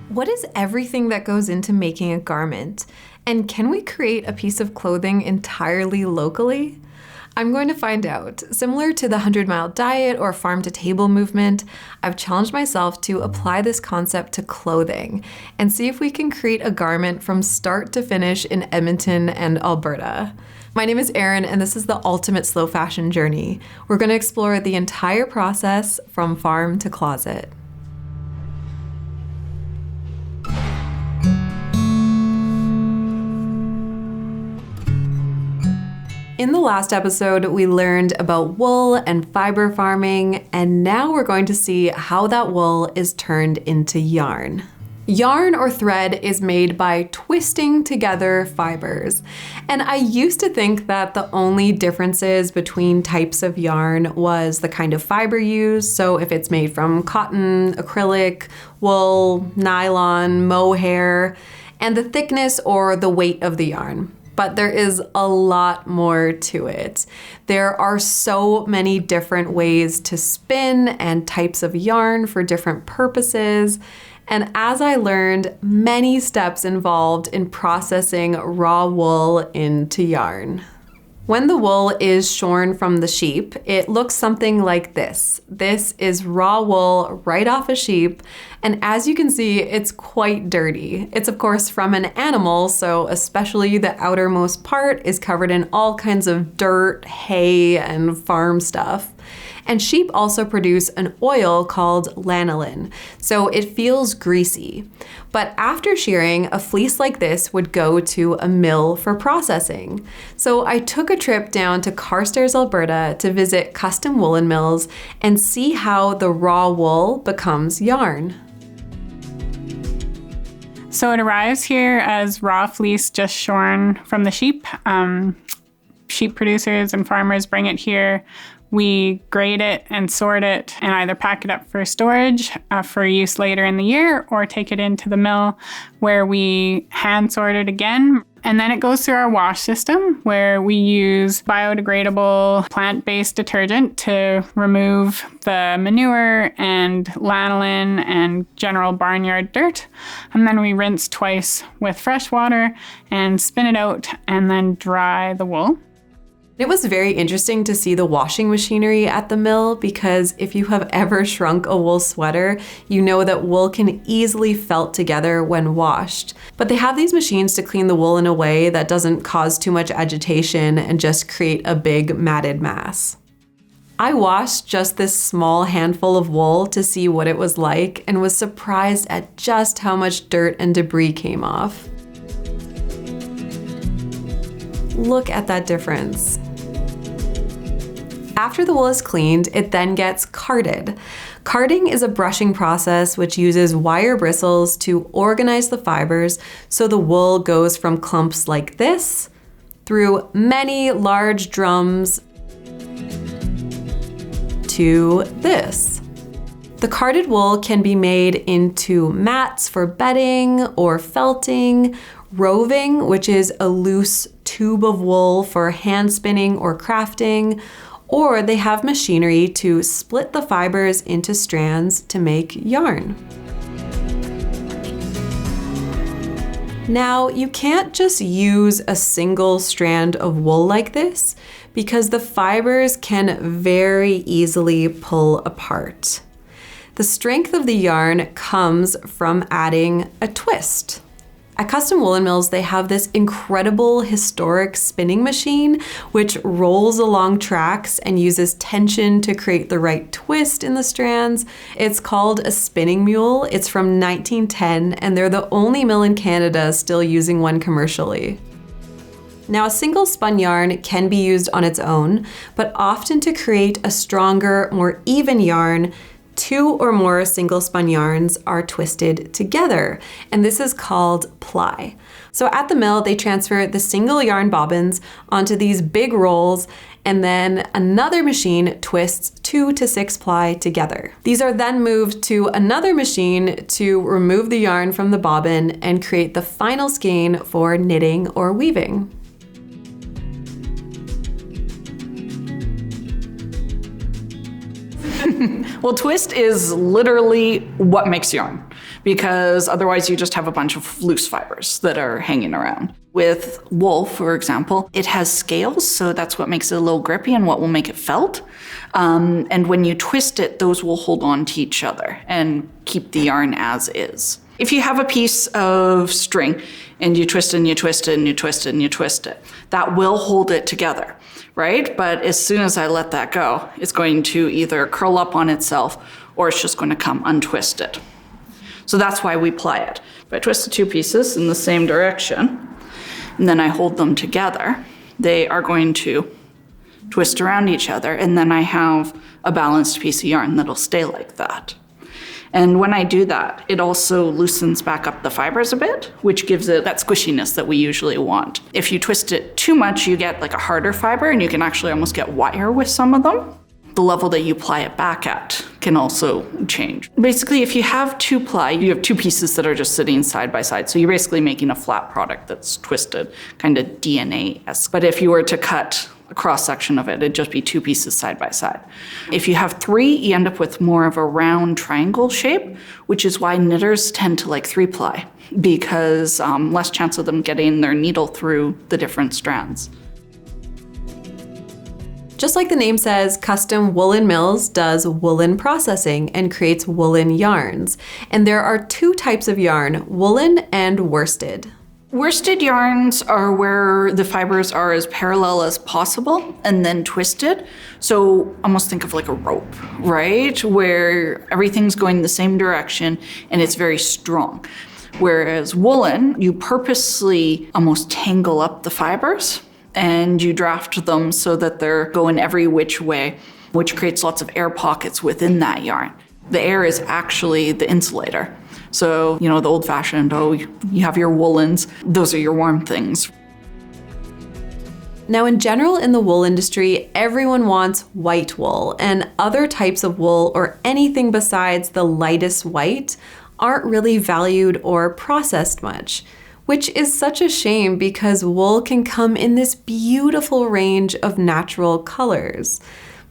What is everything that goes into making a garment? And can we create a piece of clothing entirely locally? I'm going to find out. Similar to the 100-mile diet or farm-to-table movement, I've challenged myself to apply this concept to clothing and see if we can create a garment from start to finish in Edmonton and Alberta. My name is Erin, and this is the ultimate slow fashion journey. We're going to explore the entire process from farm to closet. In the last episode, we learned about wool and fiber farming, and now we're going to see how that wool is turned into yarn. Yarn or thread is made by twisting together fibers. And I used to think that the only differences between types of yarn was the kind of fiber used. So if it's made from cotton, acrylic, wool, nylon, mohair, and the thickness or the weight of the yarn. But there is a lot more to it. There are so many different ways to spin and types of yarn for different purposes. And as I learned, many steps involved in processing raw wool into yarn. When the wool is shorn from the sheep, it looks something like this. This is raw wool right off a sheep, and as you can see, it's quite dirty. It's of course from an animal, so especially the outermost part is covered in all kinds of dirt, hay, and farm stuff. And sheep also produce an oil called lanolin, so it feels greasy. But after shearing, a fleece like this would go to a mill for processing. So I took a trip down to Carstairs, Alberta to visit Custom Woolen Mills and see how the raw wool becomes yarn. So it arrives here as raw fleece just shorn from the sheep. Sheep producers and farmers bring it here. We grade it and sort it and either pack it up for storage for use later in the year or take it into the mill where we hand sort it again. And then it goes through our wash system where we use biodegradable plant-based detergent to remove the manure and lanolin and general barnyard dirt. And then we rinse twice with fresh water and spin it out and then dry the wool. It was very interesting to see the washing machinery at the mill because if you have ever shrunk a wool sweater, you know that wool can easily felt together when washed. But they have these machines to clean the wool in a way that doesn't cause too much agitation and just create a big matted mass. I washed just this small handful of wool to see what it was like and was surprised at just how much dirt and debris came off. Look at that difference. After the wool is cleaned, it then gets carded. Carding is a brushing process which uses wire bristles to organize the fibers so the wool goes from clumps like this through many large drums to this. The carded wool can be made into mats for bedding or felting, roving, which is a loose tube of wool for hand spinning or crafting, or they have machinery to split the fibers into strands to make yarn. Now, you can't just use a single strand of wool like this because the fibers can very easily pull apart. The strength of the yarn comes from adding a twist. At Custom Woolen Mills, they have this incredible historic spinning machine which rolls along tracks and uses tension to create the right twist in the strands. It's called a spinning mule. It's from 1910, and they're the only mill in Canada still using one commercially. Now, a single spun yarn can be used on its own, but often to create a stronger, more even yarn, 2 or more single spun yarns are twisted together, and this is called ply. So at the mill, they transfer the single yarn bobbins onto these big rolls, and then another machine twists 2 to 6 ply together. These are then moved to another machine to remove the yarn from the bobbin and create the final skein for knitting or weaving. Well, twist is literally what makes yarn, because otherwise you just have a bunch of loose fibers that are hanging around. With wool, for example, it has scales, so that's what makes it a little grippy and what will make it felt. And when you twist it, those will hold on to each other and keep the yarn as is. If you have a piece of string and you twist and you twist it and you twist it and you twist it, that will hold it together, right? But as soon as I let that go, it's going to either curl up on itself or it's just going to come untwisted. So that's why we ply it. If I twist the two pieces in the same direction, and then I hold them together, they are going to twist around each other, and then I have a balanced piece of yarn that'll stay like that. And when I do that, it also loosens back up the fibers a bit, which gives it that squishiness that we usually want. If you twist it too much, you get like a harder fiber, and you can actually almost get wire with some of them. The level that you ply it back at can also change. Basically, if you have two ply, you have two pieces that are just sitting side by side. So you're basically making a flat product that's twisted, kind of DNA-esque. But if you were to cut a cross-section of it, it'd just be two pieces side by side. If you have three, you end up with more of a round triangle shape, which is why knitters tend to like 3-ply, because less chance of them getting their needle through the different strands. Just like the name says, Custom Woolen Mills does woolen processing and creates woolen yarns. And there are two types of yarn, woolen and worsted. Worsted yarns are where the fibers are as parallel as possible and then twisted. So almost think of like a rope, right? Where everything's going the same direction and it's very strong. Whereas woolen, you purposely almost tangle up the fibers and you draft them so that they're going every which way, which creates lots of air pockets within that yarn. The air is actually the insulator. So, the old-fashioned, you have your woolens, those are your warm things. Now, in general, in the wool industry, everyone wants white wool, and other types of wool or anything besides the lightest white aren't really valued or processed much, which is such a shame because wool can come in this beautiful range of natural colors.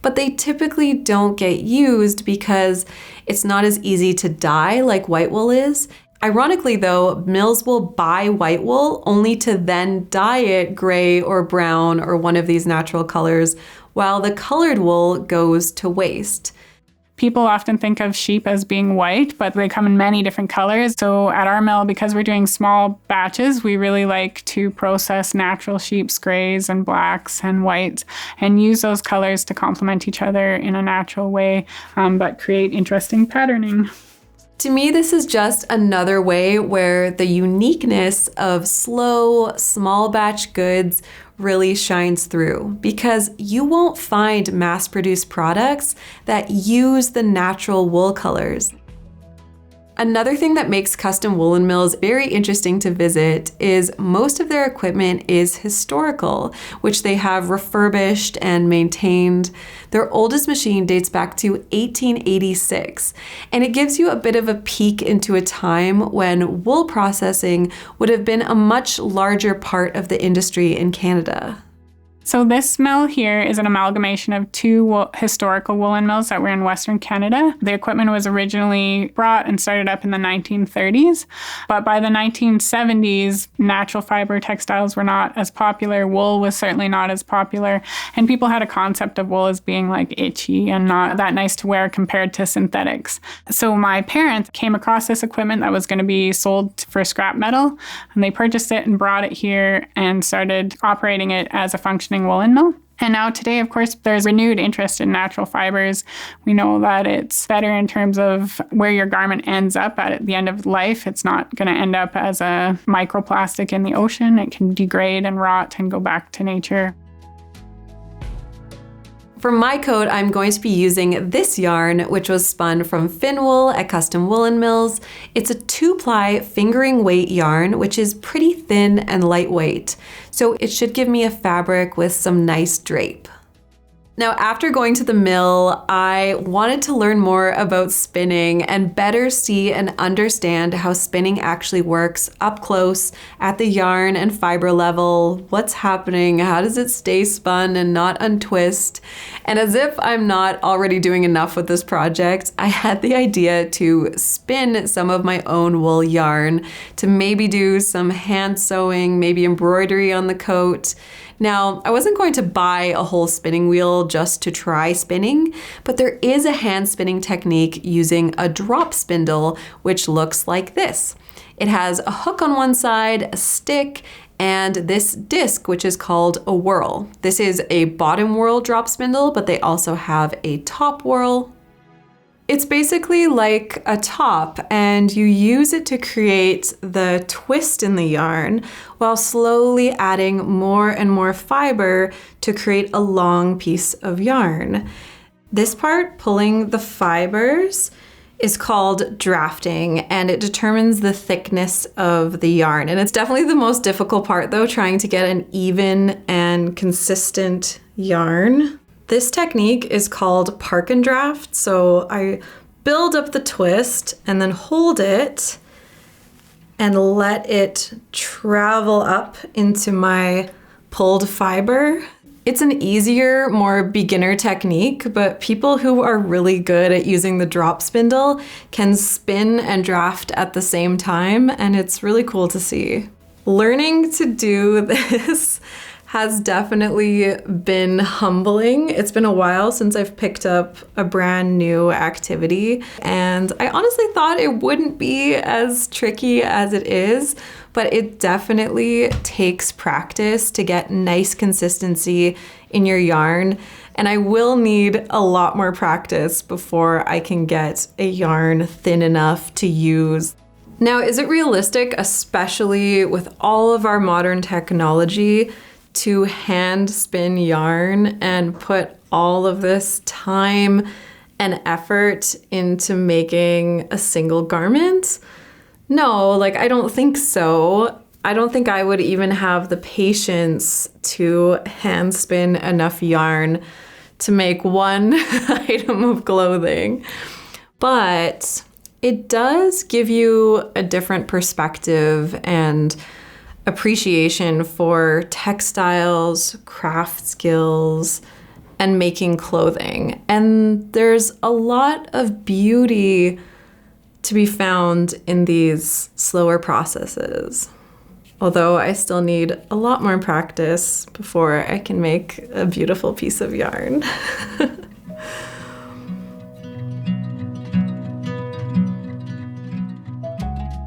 But they typically don't get used because it's not as easy to dye like white wool is. Ironically though, mills will buy white wool only to then dye it gray or brown or one of these natural colors, while the colored wool goes to waste. People often think of sheep as being white, but they come in many different colors. So at our mill, because we're doing small batches, we really like to process natural sheep's grays and blacks and whites and use those colors to complement each other in a natural way, but create interesting patterning. To me, this is just another way where the uniqueness of slow, small batch goods really shines through, because you won't find mass-produced products that use the natural wool colors. Another thing that makes Custom Woolen Mills very interesting to visit is most of their equipment is historical, which they have refurbished and maintained. Their oldest machine dates back to 1886, and it gives you a bit of a peek into a time when wool processing would have been a much larger part of the industry in Canada. So this mill here is an amalgamation of two historical woolen mills that were in Western Canada. The equipment was originally brought and started up in the 1930s, but by the 1970s, natural fiber textiles were not as popular. Wool was certainly not as popular, and people had a concept of wool as being like itchy and not that nice to wear compared to synthetics. So my parents came across this equipment that was going to be sold for scrap metal, and they purchased it and brought it here and started operating it as a functioning woolen mill. And now today, of course, there's renewed interest in natural fibers. We know that it's better in terms of where your garment ends up at the end of life. It's not going to end up as a microplastic in the ocean. It can degrade and rot and go back to nature. For my coat, I'm going to be using this yarn, which was spun from Fin Wool at Custom Woolen Mills. It's a 2-ply fingering weight yarn, which is pretty thin and lightweight. So it should give me a fabric with some nice drape. Now, after going to the mill, I wanted to learn more about spinning and better see and understand how spinning actually works up close at the yarn and fiber level. What's happening? How does it stay spun and not untwist? And as if I'm not already doing enough with this project, I had the idea to spin some of my own wool yarn to maybe do some hand sewing, maybe embroidery on the coat. Now, I wasn't going to buy a whole spinning wheel just to try spinning, but there is a hand spinning technique using a drop spindle, which looks like this. It has a hook on one side, a stick, and this disc, which is called a whirl. This is a bottom whirl drop spindle, but they also have a top whirl. It's basically like a top, and you use it to create the twist in the yarn while slowly adding more and more fiber to create a long piece of yarn. This part, pulling the fibers, is called drafting, and it determines the thickness of the yarn. And it's definitely the most difficult part though, trying to get an even and consistent yarn. This technique is called park and draft. So I build up the twist and then hold it and let it travel up into my pulled fiber. It's an easier, more beginner technique, but people who are really good at using the drop spindle can spin and draft at the same time, and it's really cool to see. Learning to do this has definitely been humbling. It's been a while since I've picked up a brand new activity, and I honestly thought it wouldn't be as tricky as it is, but it definitely takes practice to get nice consistency in your yarn, and I will need a lot more practice before I can get a yarn thin enough to use. Now, is it realistic, especially with all of our modern technology, to hand spin yarn and put all of this time and effort into making a single garment? No, I don't think so. I don't think I would even have the patience to hand spin enough yarn to make one item of clothing. But it does give you a different perspective and appreciation for textiles, craft skills, and making clothing. And there's a lot of beauty to be found in these slower processes. Although I still need a lot more practice before I can make a beautiful piece of yarn.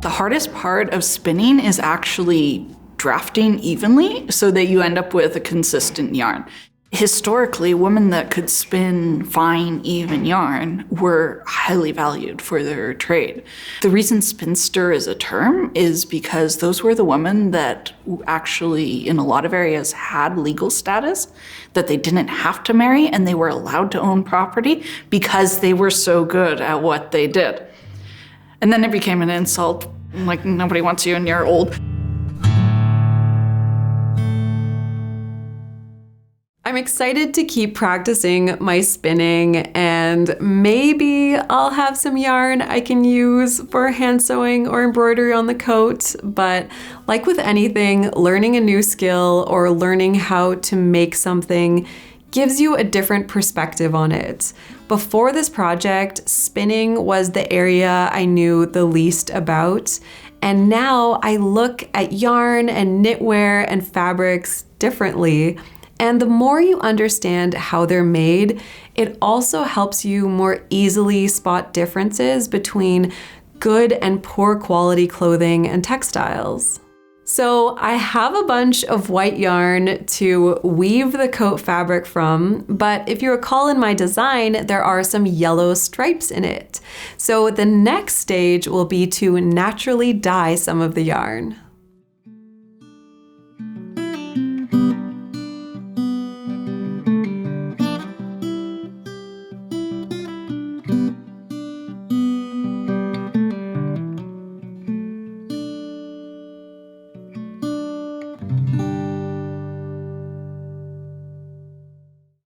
The hardest part of spinning is actually drafting evenly so that you end up with a consistent yarn. Historically, women that could spin fine, even yarn were highly valued for their trade. The reason spinster is a term is because those were the women that actually, in a lot of areas, had legal status, that they didn't have to marry, and they were allowed to own property because they were so good at what they did. And then it became an insult, like nobody wants you and you're old. I'm excited to keep practicing my spinning, and maybe I'll have some yarn I can use for hand sewing or embroidery on the coat. But like with anything, learning a new skill or learning how to make something gives you a different perspective on it. Before this project, spinning was the area I knew the least about, and now I look at yarn and knitwear and fabrics differently. And the more you understand how they're made, it also helps you more easily spot differences between good and poor quality clothing and textiles. So I have a bunch of white yarn to weave the coat fabric from, but if you recall in my design, there are some yellow stripes in it. So the next stage will be to naturally dye some of the yarn.